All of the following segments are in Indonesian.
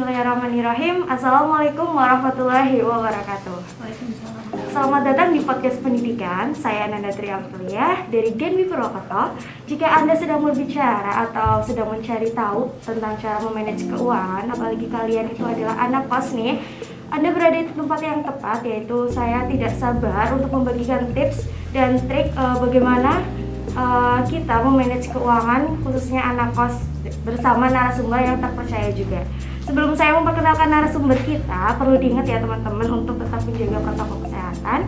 Bismillahirrahmanirrahim. Assalamualaikum warahmatullahi wabarakatuh. Waalaikumsalam. Selamat datang di podcast pendidikan. Saya Nanda Triaprilia dari Genwi Purwokerto. Jika Anda sedang berbicara atau sedang mencari tahu tentang cara memanage keuangan, apalagi kalian itu adalah anak kos nih, Anda berada di tempat yang tepat, yaitu saya tidak sabar untuk membagikan tips dan trik bagaimana kita memanage keuangan khususnya anak kos bersama narasumber yang terpercaya juga. Sebelum saya memperkenalkan narasumber kita, perlu diingat ya teman-teman untuk tetap menjaga protokol kesehatan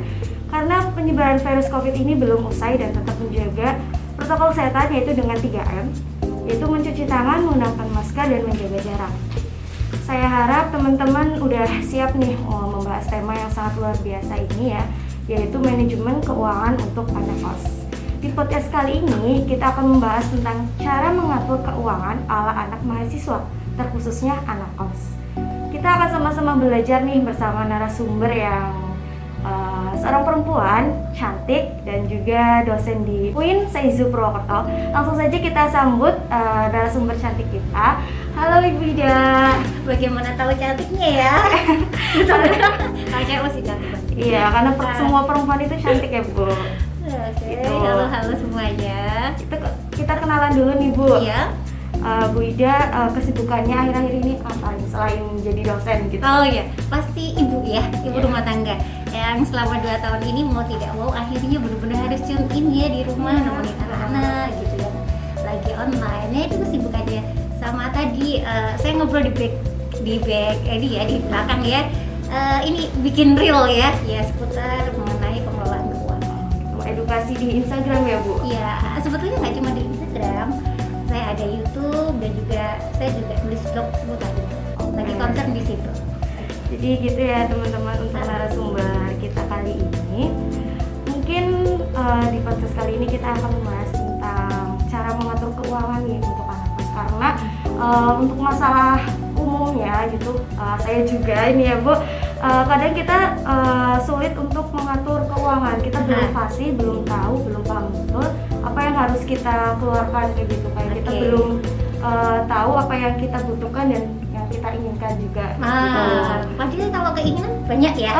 karena penyebaran virus COVID ini belum usai, dan tetap menjaga protokol kesehatan yaitu dengan 3M, yaitu mencuci tangan, menggunakan masker, dan menjaga jarak. Saya harap teman-teman udah siap nih membahas tema yang sangat luar biasa ini ya, yaitu manajemen keuangan untuk anak kos. Di podcast kali ini kita akan membahas tentang cara mengatur keuangan ala anak mahasiswa, terkhususnya anak kos. Kita akan sama-sama belajar nih bersama narasumber yang seorang perempuan cantik dan juga dosen di UIN Seizu Purwokerto. Langsung saja kita sambut narasumber cantik kita. Halo Ibu Ida. Bagaimana tahu cantiknya ya? Kalau cewek masih cantik banget. Iya, karena semua perempuan itu cantik ya Bu. Oke, Gitu. halo semuanya. Kita kenalan dulu nih Bu. Iya. Bu Ida, kesibukannya akhir-akhir ini apa nih selain jadi dosen gitu? Oh iya, pasti ibu ya, ibu Iya. rumah tangga yang selama 2 tahun ini mau tidak mau akhirnya benar-benar harus tune in ya di rumah nemenin anak-anak gitu ya. Lagi online, ya itu kesibukannya. Sama tadi saya ngobrol di belakang ya. Ini bikin reel ya seputar mengenai pengelolaan keuangan. Edukasi di Instagram ya Bu? Iya, sebetulnya nggak cuma di Instagram, saya ada YouTube dan juga saya juga nulis blog seputar itu. Lagi concern di situ. Jadi gitu ya teman-teman untuk narasumber kita kali ini. Mungkin di podcast kali ini kita akan membahas tentang cara mengatur keuangan nih untuk anak kos, karena untuk masalah umumnya gitu, saya juga ini ya Bu, kadang kita sulit untuk mengatur keuangan. Kita belum fasih, belum tahu, belum paham betul apa yang harus kita keluarkan kayak gitu. Kayak kita belum tahu apa yang kita butuhkan dan yang kita inginkan juga. Gitu. Padahal kalau keinginan banyak ya.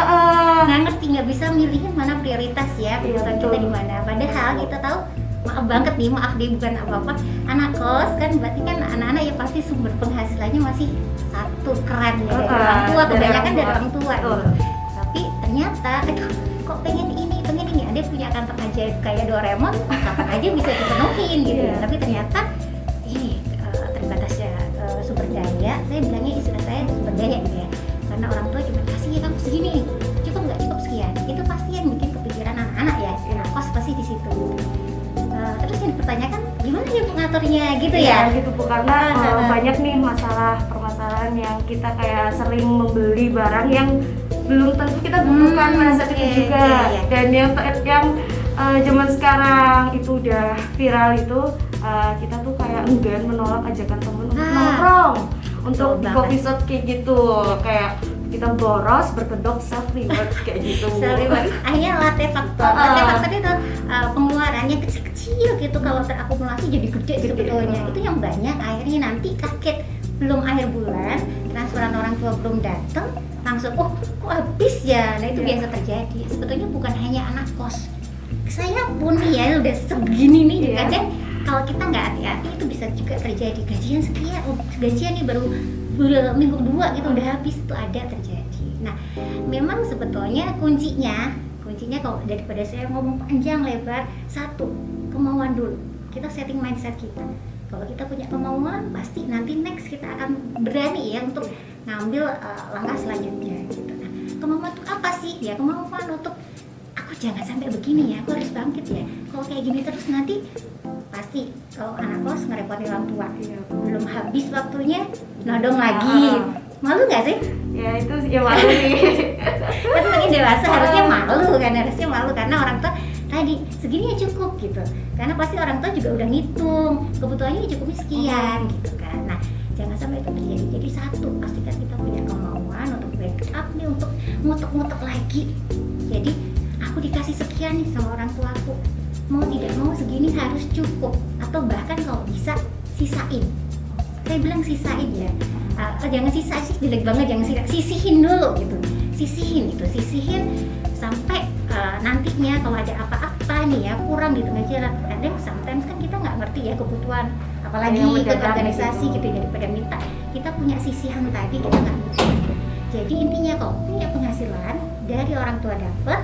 Nggak ngerti, nggak bisa milihnya mana prioritas ya kebutuhan kita di mana. Padahal kita tahu, maaf banget nih, maaf deh bukan apa-apa, anak kos kan berarti kan anak-anak ya pasti sumber penghasilannya masih satu keran ya dari orang tua, kebanyakan dari orang tua gitu. Tapi ternyata kok pengen ini ada punya kantong ajaib kayak Doraemon, kapan aja bisa dipenuhin gitu. Tapi ternyata ini terbatasnya sumber daya. Saya bilangnya istilah saya sumber daya gitu ya, karena orang tua cuma kasih ya kamu segini, cukup nggak cukup sekian, itu pasti yang bikin kepikiran anak-anak ya. Kos pasti di situ. Terus yang dipertanyakan gimana ya mengaturnya gitu ya? Gitu Bu, karena banyak nih permasalahan yang kita kayak sering membeli barang yang belum tentu kita butuhkan pada saat itu juga. Dan yang zaman sekarang itu udah viral itu, kita tuh kayak enggan menolak ajakan temen untuk nongkrong, untuk di coffee shop kayak gitu, kayak kita boros berkedok self reward kayak gitu. Akhirnya latte faktor itu pengeluarannya kecil-kecil gitu, kalau terakumulasi jadi gede sebetulnya. Itu yang banyak akhirnya nanti kaget, belum akhir bulan transferan orang tua belum datang langsung kok habis ya. Nah itu biasa terjadi. Sebetulnya bukan hanya anak kos, saya pun ya udah segini nih juga kan. Kalau kita nggak hati-hati itu bisa juga terjadi. Gajian sekian, gajian nih baru minggu 2 gitu udah habis, itu ada terjadi. Nah memang sebetulnya kuncinya kalau daripada saya ngomong panjang lebar, satu, kemauan dulu. Kita setting mindset kita. Kalau kita punya kemauan, pasti nanti next kita akan berani ya untuk ngambil langkah selanjutnya gitu. Nah, kemauan itu apa sih? Ya kemauan untuk aku jangan sampai begini ya, aku harus bangkit ya. Kalau kayak gini terus nanti pasti kalau anak kos ngerepotin orang tua. Belum habis waktunya nodong lagi. Malu nggak sih? Ya itu ya malu nih. Tapi makin dewasa harusnya malu karena orang tua tadi segini ya cukup gitu. Karena pasti orang tua juga udah ngitung kebutuhannya cukupnya sekian gitu kan. Nah jangan sampai itu terjadi. Jadi satu, pastikan kita punya kemauan untuk backup nih, untuk ngutek-ngutek lagi. Jadi aku dikasih sekian nih sama orang tuaku, mau tidak mau segini harus cukup, atau bahkan kalau bisa sisain. Saya bilang sisain ya, jangan sisa sih, jelek banget, jangan sisihin dulu gitu, sisihin sampai nantinya kalau ada apa-apa nih ya kurang di tengah jalan. Kadang sometimes kan kita nggak ngerti ya kebutuhan, apalagi ikut organisasi gitu, daripada minta kita punya sisihan tadi kita nggak bisa. Jadi intinya kalau punya penghasilan dari orang tua dapat,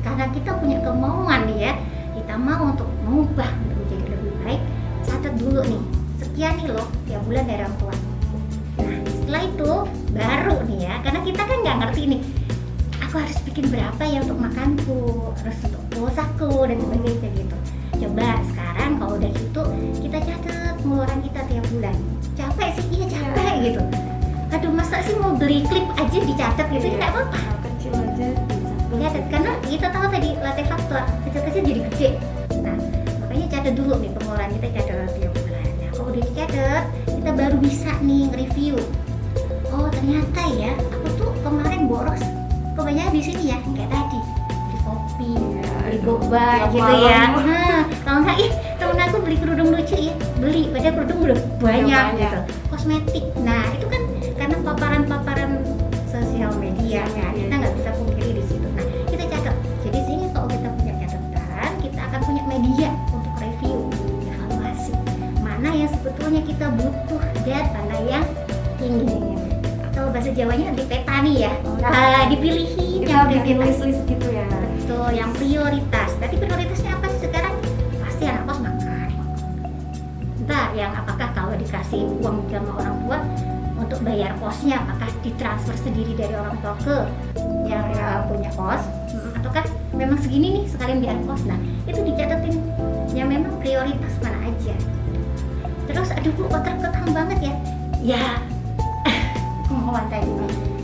karena kita punya kemauan nih ya, kita mau untuk mengubah menjadi lebih baik, catat dulu nih sekian nih loh tiap bulan dari orang tua. Nah setelah itu baru nih ya, karena kita kan nggak ngerti nih, aku harus bikin berapa ya untuk makanku, harus untuk pulsaku dan sebagainya gitu. Coba sekarang kalau udah gitu kita catat pengeluaran kita tiap bulan. Capek sih, iya capek gitu. Aduh masa sih mau beli klip aja dicatat gitu, nggak apa-apa. Kecil aja Catat, karena kita tahu tadi latih faktor, kecil-kecil jadi gede. Nah makanya catat dulu nih pengeluaran kita, catat tiap bulan. Nah kalau udah dicatat, kita baru bisa nih review. Oh ternyata ya, aku tuh kemarin boros kebanyakan di sini ya, kayak tadi beli kopi, beli boba gitu ya. Nah, kalau nggak temen aku beli kerudung lucu ya, beli padahal kerudung udah banyak gitu. Kosmetik, nah itu kan karena paparan sosial media ya, kita nggak bisa pungkiri di situ. Nah kita catat. Jadi sini kalau kita punya catatan, kita akan punya media untuk review, evaluasi mana yang sebetulnya kita butuh dan mana yang ingin. Kalau bahasa Jawanya dipetani ya, dipilihin kita yang bikin prioritas. list gitu ya. Betul, yang prioritas. Tapi prioritasnya apa sih sekarang? Pasti anak kos makan. Entah yang apakah kalau dikasih uang sama orang tua untuk bayar kosnya, apakah ditransfer sendiri dari orang tua ke yang punya kos, atau kan memang segini nih sekalian biar kos. Nah itu dicatatin yang memang prioritas mana aja. Terus aduh bu, terkekang banget ya kemauan tadi,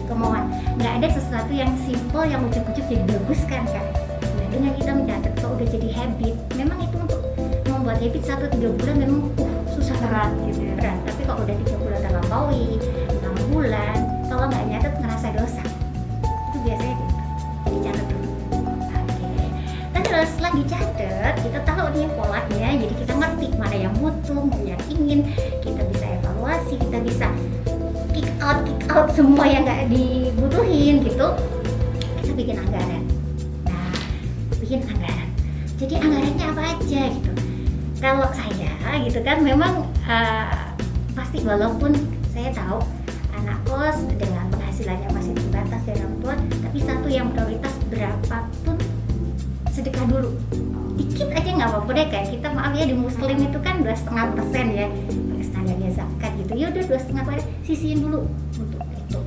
kemauan, nggak ada sesuatu yang simple yang ujuk-ujuk jadi bagus kan. Nah dengan kita mencatat kalau udah jadi habit, memang itu untuk membuat habit 1-3 bulan memang susah Berat banget gitu ya. berat. Tapi kalau udah 3 bulan terlampaui, 6 bulan, kalau nggak nyatet ngerasa dosa, itu biasanya gitu. Jadi catat dulu. Oke. Terus setelah dicatat, kita tahu nih polanya, jadi kita ngerti mana yang butuh, mana yang ingin, kita bisa evaluasi, kita bisa kick out semua yang nggak dibutuhin gitu. Kita bikin anggaran. Nah, bikin anggaran. Jadi anggarannya apa aja gitu. Kalau saya gitu kan memang pasti, walaupun saya tahu anak kos dengan penghasilannya masih terbatas dari orang tua, tapi satu yang prioritas berapapun sedekah dulu. Dikit aja nggak apa-apa deh, kayak kita maaf ya di muslim itu kan 2,5% ya standarnya zakat gitu. Ya udah 2,5% sisihin dulu untuk itu.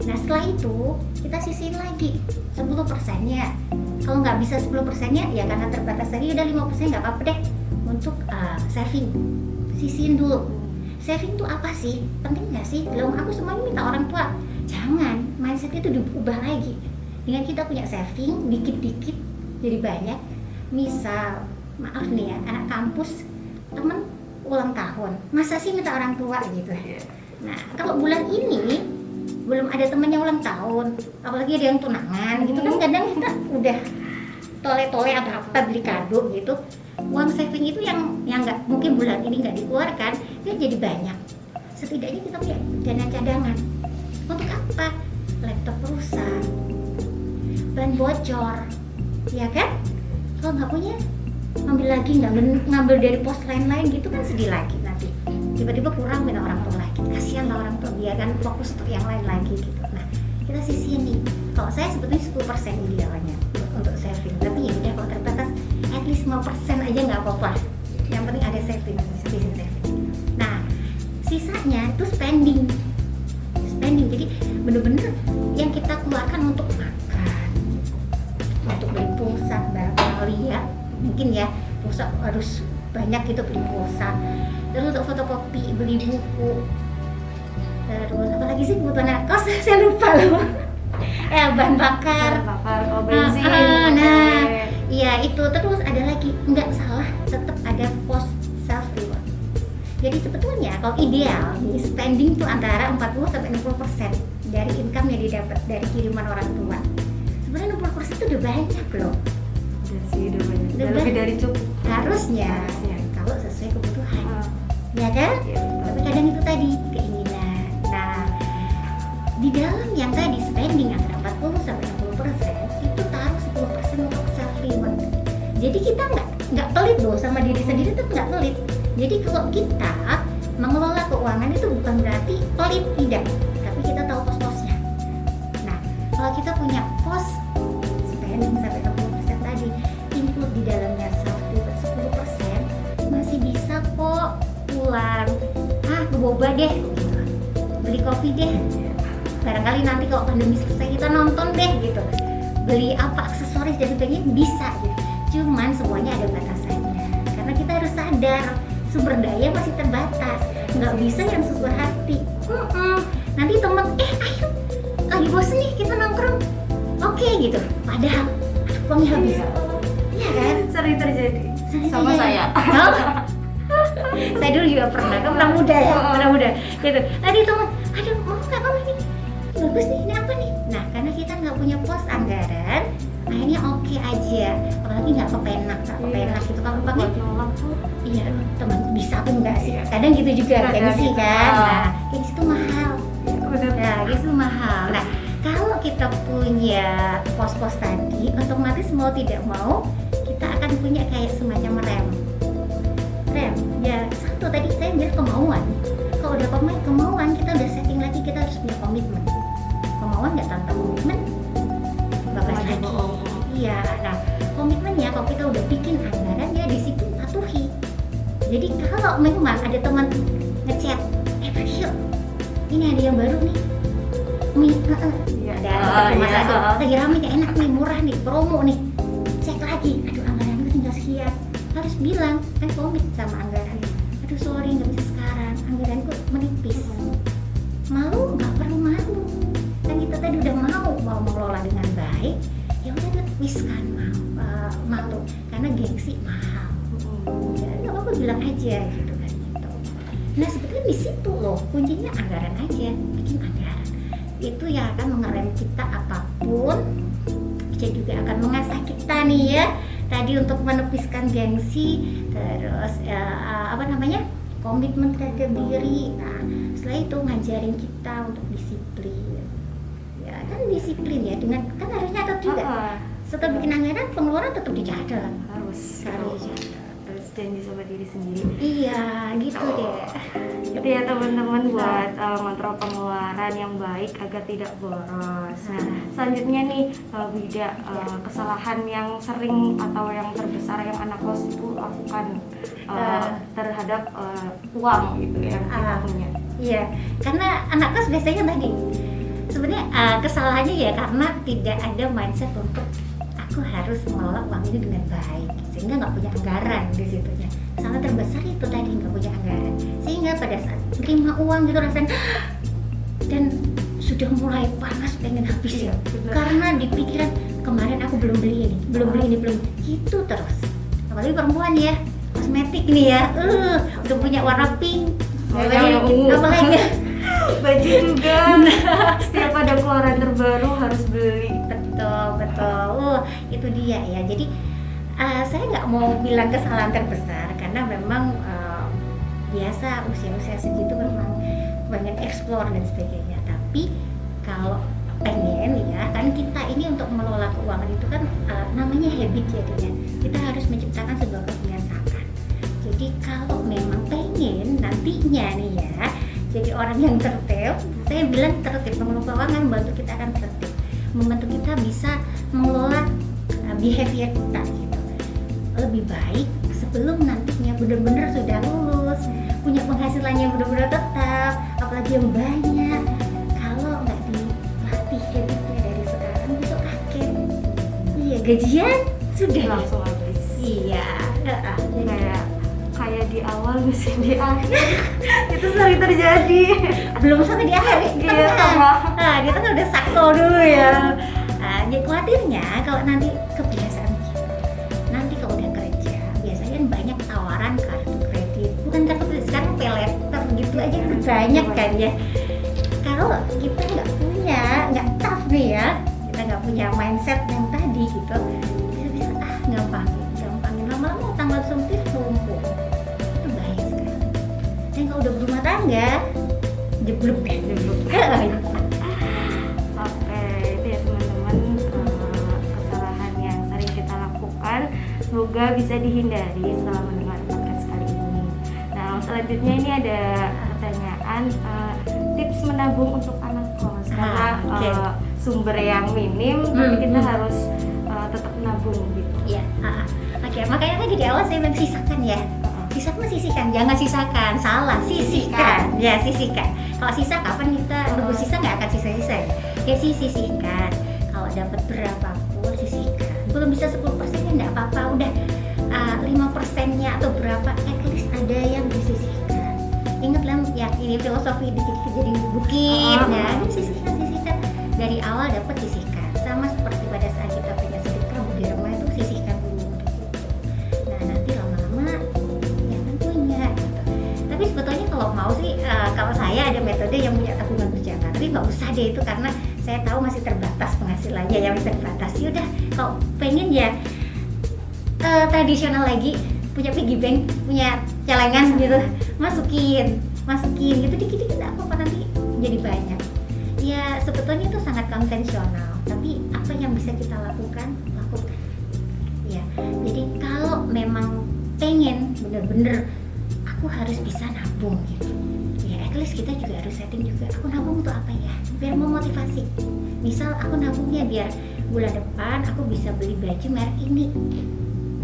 Nah setelah itu kita sisihin lagi 10%-nya. Kalau nggak bisa 10%-nya ya karena terbatas tadi, udah 5% nggak apa-apa deh untuk saving. Sisihin dulu. Saving tuh apa sih? Penting nggak sih? Belum aku semuanya minta orang tua. Jangan, mindset itu diubah lagi. Dengan kita punya saving dikit-dikit jadi banyak. Misal maaf nih ya, anak kampus temen ulang tahun, masa sih minta orang tua gitu. Nah kalau bulan ini belum ada temen yang ulang tahun, apalagi ada yang tunangan gitu kan, kadang kita udah tole-tole atau apa beli kado gitu, uang saving itu yang nggak mungkin bulan ini nggak dikeluarkan, dia jadi banyak. Setidaknya kita punya dana cadangan. Untuk apa? Laptop rusak, ban bocor, ya kan? Kalau nggak punya, ngambil lagi, ngambil dari pos lain-lain gitu kan sedih lagi nanti. Tiba-tiba kurang minta orang tua lagi, kasihan lah orang tua, biar kan fokus untuk yang lain lagi gitu. Nah kita sisihin nih. Kalau saya sebetulnya 10% idealnya untuk saving, tapi ya udah kalau terbatas at least 5% aja nggak apa-apa. Yang penting ada saving, sisi saving. Nah sisanya itu spending. Jadi bener-bener yang kita keluarkan untuk makan, untuk beli pulsa berapa kali ya, mungkin ya pulsa harus banyak gitu, beli pulsa. Terus untuk fotokopi, beli buku. Terus apalagi sih kebutuhan anak kos, saya lupa loh. Bahan bakar, kalau bensin. Nah, iya itu. Terus ada lagi, nggak salah, tetap ada pos self reward. Jadi sebetulnya kalau ideal nih spending tuh antara 40-60% dari income yang didapat dari kiriman orang tua. Sebenarnya 60% itu udah banyak loh. Udah sih, udah banyak. Udah lebih dari cukup. Harusnya kalau sesuai kebutuhan. Ya kan? Ya, Tapi kadang itu tadi keinginan. Nah sama diri sendiri tuh nggak pelit. Jadi kalau kita mengelola keuangan itu bukan berarti pelit, tidak, tapi kita tahu pos-posnya. Nah, kalau kita punya pos spending sampai 60% tadi, include di dalamnya 10%, masih bisa kok pulang, ke boba deh, gitu. Beli kopi deh, barangkali nanti kalau pandemi selesai kita nonton deh, gitu. Beli apa aksesoris dan sebagainya bisa, gitu. Cuman semuanya ada batasannya, karena kita harus sadar sumber daya masih terbatas, nggak bisa yang sesuai hati. Nanti temen, ayo, lagi bosen nih kita nongkrong, oke gitu. Padahal uangnya habis, iya kan? Sering terjadi sama terjadi. saya. Oh. Saya dulu juga pernah muda ya, pernah muda gitu. Tadi teman, aduh mau nggak kamu ini bagus nih, ini apa nih? Nah, karena kita nggak punya pos anggaran, akhirnya oke aja, apalagi nggak kepenak gitu. Kalau pakai nolak tuh, iya teman, bisa apa enggak sih? Kadang gitu juga, gengsi kan. Nah, gengsi itu mahal. Nah, gengsi itu mahal. Nah, kalau kita punya pos-pos tadi, otomatis mau tidak mau kita akan punya kayak semacam rem. Ya satu tadi saya bilang kemauan. Kalau udah kemauan, kita udah setting lagi, kita harus punya komitmen. Kemauan nggak tanpa komitmen, bablas lagi. Iya, nah komitmennya kalau kita udah bikin anggaran ya disiplin patuhi. Jadi kalau memang ada teman ngechat, Tasya, ini ada yang baru nih, ada Mas Ado, lagi rame nih, enak nih, murah nih, promo nih, cek lagi, aduh anggaran gue tinggal sekian, harus bilang, kan komit sama anggaran. Aduh sorry nggak bisa sekarang, anggaranku menipis. Malu nggak perlu malu, kan kita tadi udah mau mengelola dengan baik, ya udah tuliskan malu, karena gengsi mahal. Ya nggak apa-apa bilang aja gitu kan gitu. Nah sebetulnya di situ loh kuncinya, anggaran aja, bikin anggaran. Itu yang akan mengerem kita apapun, bisa juga akan mengasah kita nih ya. Tadi untuk menepiskan gengsi, terus komitmen terhadap diri. Nah, setelah itu ngajarin kita untuk disiplin. Ya kan disiplin ya, dengan kan harusnya ada juga. Setelah bikin anggaran, pengeluaran tetap dicatat. harus janji sama diri sendiri. Iya, gitu deh. Itu ya teman-teman, buat kontrol pengeluaran yang baik agar tidak boros. Nah, selanjutnya nih Wida, kesalahan yang sering atau yang terbesar yang anak kos itu lakukan terhadap uang gitu yang kita punya. Iya, karena anak kos biasanya tadi sebenarnya kesalahannya ya karena tidak ada mindset untuk aku harus mengelola uang ini dengan baik, sehingga nggak punya anggaran di situnya. Salah terbesar itu tadi, nggak punya anggaran, sehingga pada saat terima uang gitu rasanya dan sudah mulai panas pengen habis ya, karena di pikiran kemarin aku belum beli ini gitu terus. Apalagi perempuan ya, kosmetik nih ya, udah punya warna pink, apalagi baju juga. Setiap ada keluaran terbaru harus beli. Betul. Itu dia ya. Jadi saya nggak mau bilang kesalahan terbesar karena memang biasa usia segitu memang pengen explore dan sebagainya. Tapi kalau pengen ya kan kita ini untuk mengelola keuangan itu kan namanya habit ya dia. Kita harus menciptakan sebuah kebiasaan. Jadi kalau memang pengen nantinya nih ya jadi orang yang tertib, saya bilang tertib, mengelola keuangan membantu kita akan tertib, membantu kita bisa mengelola behavior kita gitu lebih baik sebelum nantinya benar-benar sudah lulus, punya penghasilannya benar-benar tetap, apalagi yang banyak. Kalau nggak dilatih habitnya dari sekarang, besok kaget. Iya, gajian sudah langsung habis. Iya, kayak di awal mesti di akhir. Itu sering terjadi. Belum sampai di akhir nih, iya, kita kan udah sakto dulu ya. Jadi khawatirnya kalau nanti kebiasaan kita, nanti kalau udah kerja biasanya kan banyak tawaran kartu kredit, bukan kartu kredit, sekarang pay letter gitu aja banyak kan ya. Kalau kita nggak tough nih ya, kita nggak punya mindset yang tadi gitu, kita bisa gampangin lama-lama tanggal sempit tumpuk. Dan kalau udah berumah tangga, jeblok. Oke, itu ya teman-teman kesalahan yang sering kita lakukan. Semoga semoga bisa dihindari setelah mendengar podcast kali ini. Nah, selanjutnya ini ada pertanyaan, tips menabung untuk anak kos karena sumber yang minim, tapi kita harus tetap menabung gitu. Iya. Oke, makanya tadi di awal saya bilang sisakan ya. Sisihkan, jangan sisakan, salah, sisihkan. Ya, sisihkan. Kalau sisa kapan kita nunggu sisa nggak akan sisa-sisa ya. Sisihkan. Kalau dapat berapapun sisihkan. Belum bisa 10% ya nggak apa-apa, udah 5%-nya atau berapa, at least ada yang disisihkan. Ingatlah ya, ini filosofi dikit-dikit jadi bukit ya. Sisihkan. Dari awal dapat sisihkan. Sama seperti pada saat kita punya sedekah budi remah itu sisihkan dulu. Nah, nanti lama-lama ya kan punya gitu. Tapi sebetulnya kalau mau sih, kalau saya ada metode yang punya tabungan berjangka, tapi nggak usah deh itu karena saya tahu masih terbatas penghasilannya, yang bisa terbatas. Yaudah, kalau pengen ya tradisional lagi, punya piggy bank, punya celengan gitu, masukin gitu dikit-dikit nggak apa-apa, nanti jadi banyak. Ya sebetulnya itu sangat konvensional, tapi apa yang bisa kita lakukan ya. Jadi kalau memang pengen bener-bener aku harus bisa nabung gitu ya, at least kita juga harus setting juga, aku nabung untuk apa ya, biar memotivasi. Misal aku nabungnya biar bulan depan aku bisa beli baju merek ini,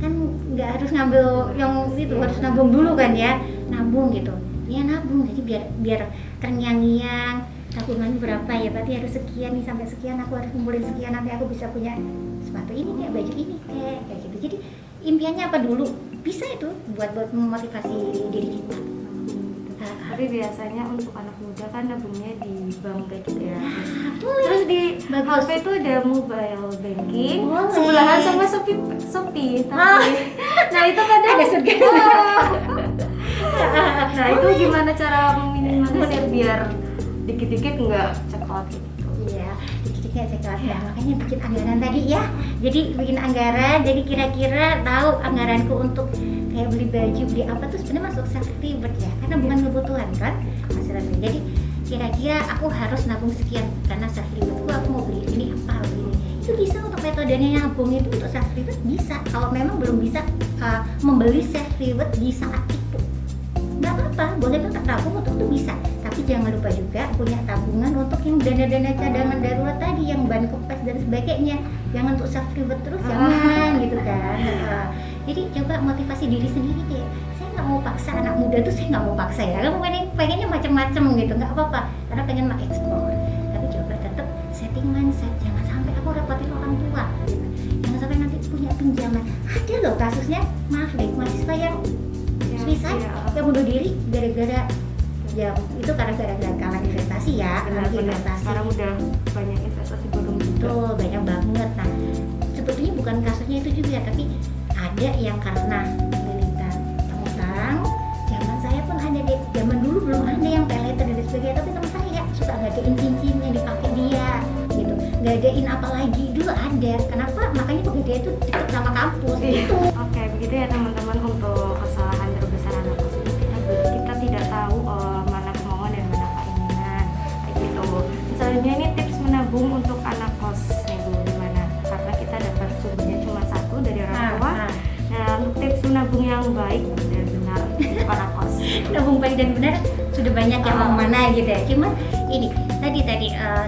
kan nggak harus ngambil yang itu, harus nabung dulu kan ya, nabung gitu ya, nabung jadi biar terngiang-ngiang. Tabungan berapa ya, berarti harus sekian nih, sampai sekian aku harus kumpulin sekian, nanti aku bisa punya sepatu ini kayak baju ini kayak gitu. Jadi impiannya apa dulu, bisa itu buat memotivasi diri kita. Tapi biasanya untuk anak muda kan nabungnya di bank gitu ya. Boleh. Terus di Bagus. HP itu ada mobile banking, Boleh. sebelahan sama Shopee. Nah itu kadang Ada surga. Nah itu gimana cara meminimalisir biar dikit-dikit nggak cekot gitu? Iya, dikit-dikit cekot ya. Makanya bikin anggaran tadi ya. Jadi bikin anggaran, jadi kira-kira tahu anggaranku untuk kayak beli baju, beli apa tuh sebenarnya masuk self reward ya, karena bukan kebutuhan kan hasilnya. Jadi kira-kira aku harus nabung sekian karena self rewardku, aku mau beli ini apa, beli ini. Itu bisa untuk metodenya nabung itu untuk self reward bisa. Kalau memang belum bisa membeli self reward di saat itu, nggak apa-apa, boleh tetap tabung untuk itu bisa. Tapi jangan lupa juga punya tabungan untuk yang dana-dana cadangan darurat tadi, yang ban kempes dan sebagainya. Jangan untuk self reward terus, jangan gitu kan. Jadi coba motivasi diri sendiri kayak, saya nggak mau paksa anak muda tuh, saya nggak mau paksa ya. Kamu pengennya macam-macam gitu, nggak apa-apa, karena pengen mengeksplor. Tapi coba tetap setting mindset, jangan sampai aku repotin orang tua. Gitu. Jangan sampai nanti punya pinjaman. Ada loh kasusnya, maaf deh, mahasiswa yang suicide, yang bunuh diri gara-gara ya itu karena gara-gara kalah investasi ya, investasi. Sekarang udah banyak investasi bodong juga. Betul, banyak banget. Nah, sebetulnya bukan kasusnya itu juga, tapi ada yang karena militan utang. Zaman saya pun ada deh, zaman dulu belum ada yang pay later dan sebagainya, tapi teman saya suka ngadain cincin yang dipakai dia gitu, ngadain apa lagi dulu ada. Kenapa? Makanya pegadaian itu dekat sama kampus gitu. Oke, begitu ya teman-teman, untuk kesalahan terbesar anak kos itu kita tidak tahu mana kemauan dan mana keinginan kayak gitu. Misalnya ini tips menabung untuk anak kos nih Bu, gimana? Karena kita dapat sumbernya cuma satu dari orang tua. Nah, untuk tips menabung yang baik dan benar untuk anak kos. Nabung baik dan benar sudah banyak yang mau mana gitu ya. Cuman ini tadi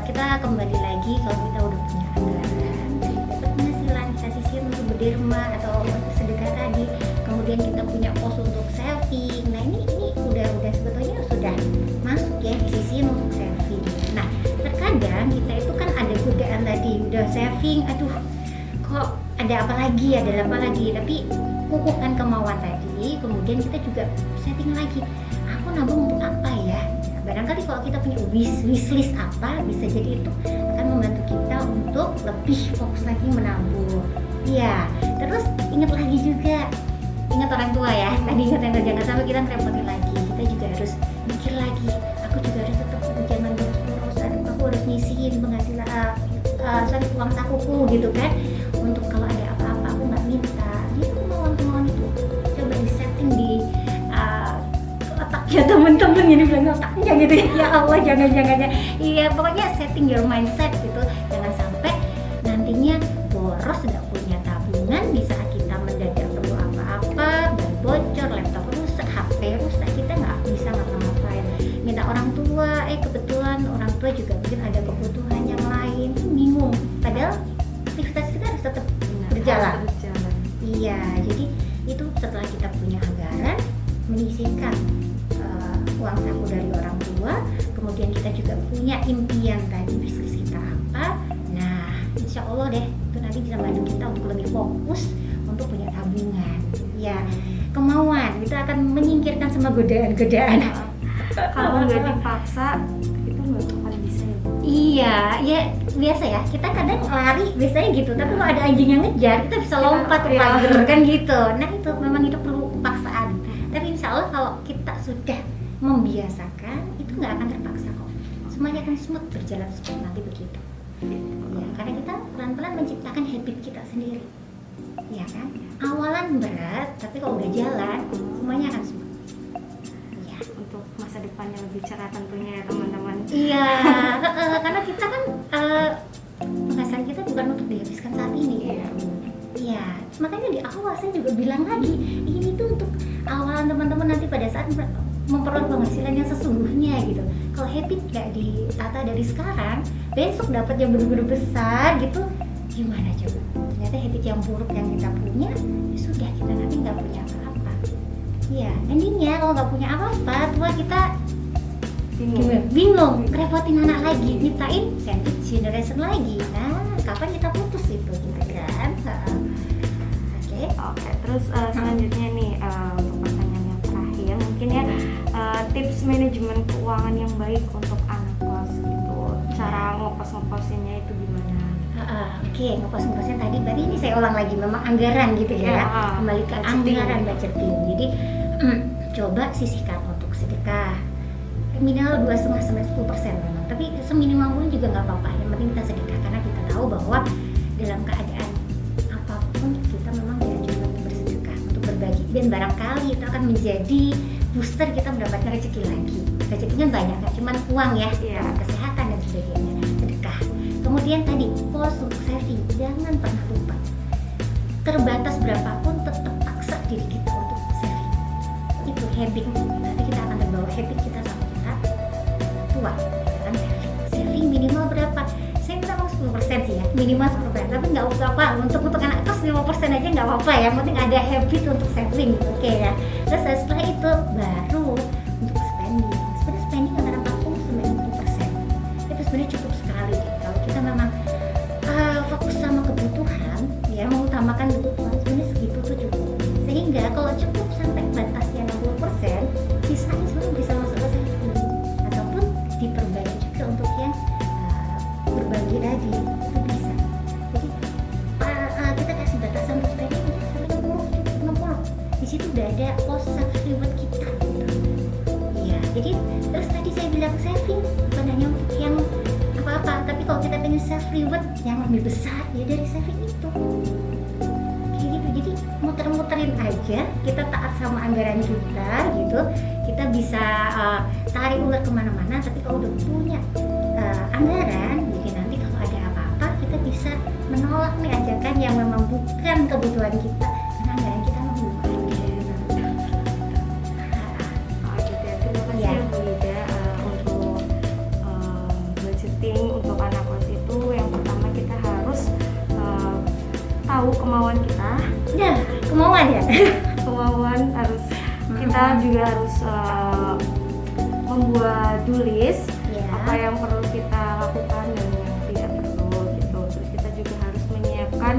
kita kembali lagi, kalau kita udah punya anggaran, dapat penghasilan, kita sisir untuk berderma atau sedekah tadi, kemudian kita punya pos untuk saving. Nah ini udah sebetulnya sudah masuk ya, disisihin untuk saving. Nah terkadang kita itu kan ada godaan tadi, udah saving, aduh kok ada apa lagi, tapi kukuhkan kemauan tadi, kemudian kita juga setting lagi, aku nabung untuk apa ya. Nah, barangkali kalau kita punya wishlist apa, bisa jadi itu akan membantu kita untuk lebih fokus lagi menabung. Iya, terus ingat lagi juga, ingat orang tua ya, tadi ingat yang jangan sampai kita ngerepotin lagi. Kita juga harus mikir lagi, aku juga harus tetap jangan boros, aku harus nyisihin penghasilan uang sakuku gitu kan, untuk kalau ada apa-apa aku nggak minta. Jadi kemauan itu coba di setting di otaknya temen-temen, ini bilang otaknya gitu ya Allah, jangan iya pokoknya setting your mindset gitu, jangan sampai nantinya boros, nggak punya tabungan di saat kita mendadak perlu tua, kebetulan orang tua juga mungkin ada kebutuhan yang lain, bingung. Padahal aktivitas kita harus tetap berjalan. Iya, jadi itu setelah kita punya anggaran, menyisihkan uang saku dari orang tua, kemudian kita juga punya impian tadi bisnis kita apa. Nah, insya Allah deh itu nanti bisa bantu kita untuk lebih fokus untuk punya tabungan. Ya, kemauan itu akan menyingkirkan semua godaan-godaan. Kalau nggak dipaksa itu nggak akan bisa ya. Iya, ya biasa ya. Kita kadang lari biasanya gitu, tapi kalau ada anjing yang ngejar, kita bisa lompat pagar kan gitu. Nah itu memang itu perlu paksaan. Tapi insya Allah kalau kita sudah membiasakan, itu nggak akan terpaksa kok. Semuanya akan smooth berjalan seperti nanti begitu. Ya, karena kita pelan-pelan menciptakan habit kita sendiri. Ya kan? Awalan berat, tapi kalau udah jalan, semuanya akan smooth. Untuk masa depan yang lebih cerah tentunya ya teman-teman. Iya, karena kita kan penghasilan kita bukan untuk dihabiskan saat ini. Iya, makanya di awal saya juga bilang lagi, ini tuh untuk awalan teman-teman nanti pada saat memperoleh penghasilan yang sesungguhnya gitu. Kalau habit gak ditata dari sekarang, besok dapat yang benar-benar besar gitu, gimana coba? Ternyata habit yang buruk yang kita punya, ya sudah kita nanti nggak punya apa-apa. Iya, endingnya kalau nggak punya apa-apa, tua kita bingung, repotin anak lagi, nyiptain sandwich generation lagi. Nah, kapan kita putus itu, gitu kan? Oke. Terus selanjutnya nih untuk pertanyaan yang terakhir, mungkin ya tips manajemen keuangan yang baik untuk anak kos gitu. Cara ngekos-ngekosinnya itu gimana? Oke, ngekos-ngekosnya tadi, berarti ini saya ulang lagi, memang anggaran gitu ya. Kembali ke anggaran budgeting. Jadi coba sisihkan untuk sedekah minimal 2,5-10% memang, tapi seminimal pun juga nggak apa-apa. Yang penting kita sedekah karena kita tahu bahwa dalam keadaan apapun kita memang dianjurkan untuk bersedekah, untuk berbagi, dan barangkali itu akan menjadi booster kita mendapatkan rezeki lagi. Rezekinya banyak, nggak cuma uang ya, kesehatan dan sebagainya. Sedekah. Kemudian tadi pos untuk saving, jangan pernah lupa. Terbatas berapapun tetap paksa diri kita untuk saving. Itu habit. Nanti kita akan terbawa habit kita sampai kita tua. Kan saving minimal berapa? Saya minta mau 10% sih ya, minimal 10%. Tapi nggak apa-apa. Untuk anak kos 5% aja nggak apa-apa ya. Yang penting ada habit untuk saving, oke ya. Terus setelah itu baru untuk spending. Sebenarnya spending antara 40-50%. Itu sebenarnya cukup sekali. Kalau kita memang fokus sama kebutuhan, ya mengutamakan kebutuhan, sebenarnya segitu tuh cukup. Sehingga kalau cukup sampai batasnya 60%, sisanya sebenarnya bisa masuk ke saving ataupun diperbagi juga untuk yang berbagi tadi, itu bisa. Jadi kita kasih batasan untuk spending sampai 60. Di situ udah ada pos self reward kita. Iya, jadi terus tadi saya bilang saving bukan hanya untuk yang apa-apa, tapi kalau kita pengen self reward yang lebih besar ya dari saving itu. Kayak gitu. Jadi muter-muterin aja, kita taat sama anggaran kita gitu. Kita bisa tarik ular kemana-mana, tapi kalau udah punya anggaran, jadi nanti kalau ada apa-apa kita bisa menolak nih ajakan yang memang bukan kebutuhan kita, karena anggaran kita memang belum ada. Terima kasih ya Bu Ida untuk budgeting untuk anak kos itu. Yang pertama kita harus tahu kemauan kita. Ya, kemauan ya. Kemauan harus kita juga harus membuat do list apa yang perlu kita lakukan dan yang tidak perlu gitu. Terus kita juga harus menyiapkan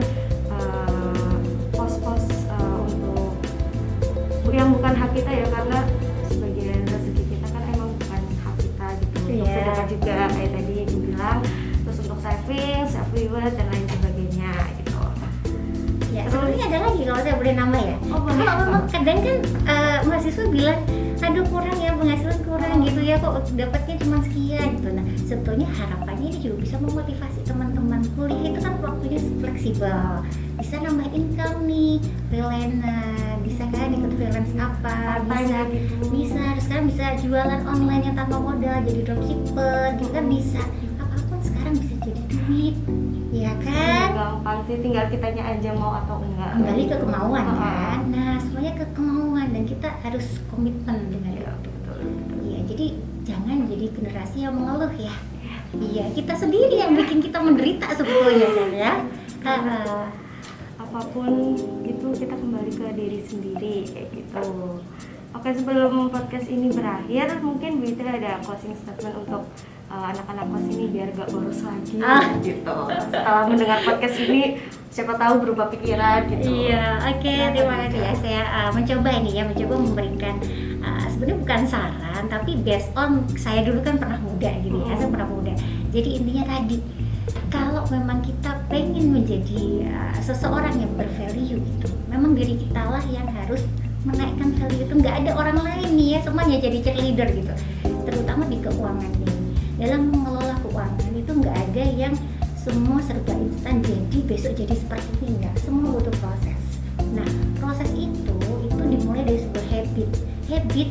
pos-pos untuk yang bukan hak kita ya, karena sebagian rezeki kita kan emang bukan hak kita gitu. Untuk sedekah juga kayak tadi dibilang, terus untuk saving, self reward dan lain sebagainya gitu. Ya, sebenarnya ada lagi kalau saya boleh nambah ya. Kalau memang kadang kan mahasiswa bilang, aduh kurang ya, penghasilan kurang gitu ya, kok dapatnya cuma sekian gitu. Nah, sebetulnya harapannya ini juga bisa memotivasi teman-teman kuliah itu kan waktunya fleksibel, bisa nambah income nih, freelance, bisa kan ikut freelance apa, bisa sekarang bisa jualan online yang tanpa modal, jadi dropshipper gitu kan, bisa apapun sekarang bisa jadi duit, ya kan? Gampang sih, tinggal kitanya aja mau atau enggak. Kembali ke kemauan kan. Nah, semuanya ke kemauan dan kita harus komitmen dengan itu. Iya, jadi jangan jadi generasi yang mengeluh ya. Iya, kita sendiri yang bikin kita menderita sebetulnya kan ya. Apapun itu kita kembali ke diri sendiri kayak gitu. Oke, sebelum podcast ini berakhir, mungkin Bu Ida ada closing statement untuk anak-anak kos ini biar gak boros lagi gitu. Setelah mendengar podcast ini, siapa tahu berubah pikiran gitu. Iya, oke, terima kasih ya. Saya mencoba memberikan sebenarnya bukan saran, tapi based on saya dulu kan pernah muda gitu ya, saya pernah muda. Jadi intinya tadi, kalau memang kita pengen menjadi seseorang yang bervalue gitu, memang diri kita lah yang harus menaikkan value itu. Nggak ada orang lain nih ya, semuanya jadi cheerleader gitu, terutama di keuangan ini. Dalam mengelola keuangan itu nggak ada yang semua serba instan jadi besok jadi seperti ini, nggak, semua butuh proses. Nah, proses itu dimulai dari sebuah habit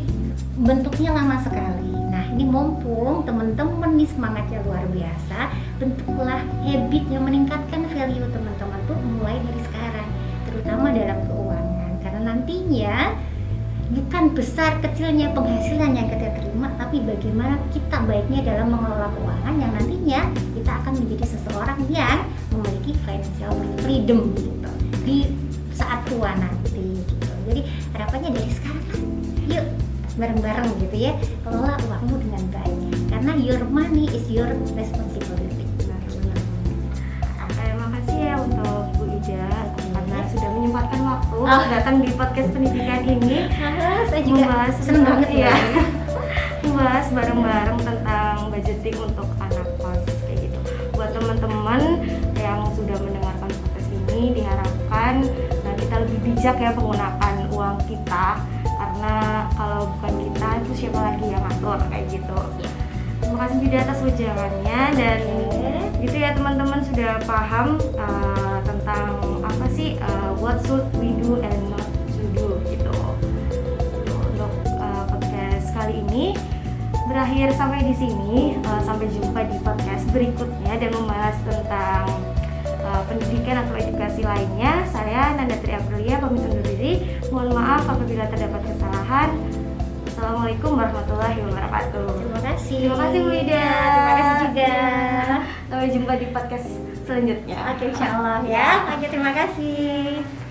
bentuknya lama sekali. Nah, ini mumpung teman-teman nih semangatnya luar biasa, bentuklah habit yang meningkatkan value teman-teman tuh mulai dari sekarang, terutama dalam keuangan, karena nantinya bukan besar kecilnya penghasilan yang kita terima, tapi bagaimana kita baiknya dalam mengelola keuangan yang nantinya kita akan menjadi seseorang yang memiliki financial freedom gitu di saat tua nanti gitu. Jadi harapannya dari sekarang kan, yuk bareng-bareng gitu ya, kelola uangmu dengan baik, karena your money is your responsibility. Terima kasih ya untuk Bu Ida karena sudah menyempatkan waktu datang di podcast pendidikan ini. Saya juga seneng banget ya. Membahas bareng-bareng tentang budgeting untuk anak kos kayak gitu. Buat teman-teman yang sudah mendengarkan podcast ini, diharapkan kita lebih bijak ya menggunakan uang kita, karena kalau bukan kita itu siapa lagi yang ngatur kayak gitu. Terima kasih Bu Ida atas wejangannya, dan gitu ya teman-teman sudah paham tentang apa sih what should we do and not to do gitu. Untuk podcast kali ini berakhir sampai di sini. Sampai jumpa di podcast berikutnya dan membahas tentang pendidikan atau edukasi lainnya. Saya Nandatri Aprilia pamit undur diri. Mohon maaf apabila terdapat kesalahan. Assalamualaikum warahmatullahi wabarakatuh. Terima kasih. Terima kasih Bu Ida. Terima kasih juga. Sampai jumpa di podcast selanjutnya. Oke, insyaallah ya. Oke, terima kasih.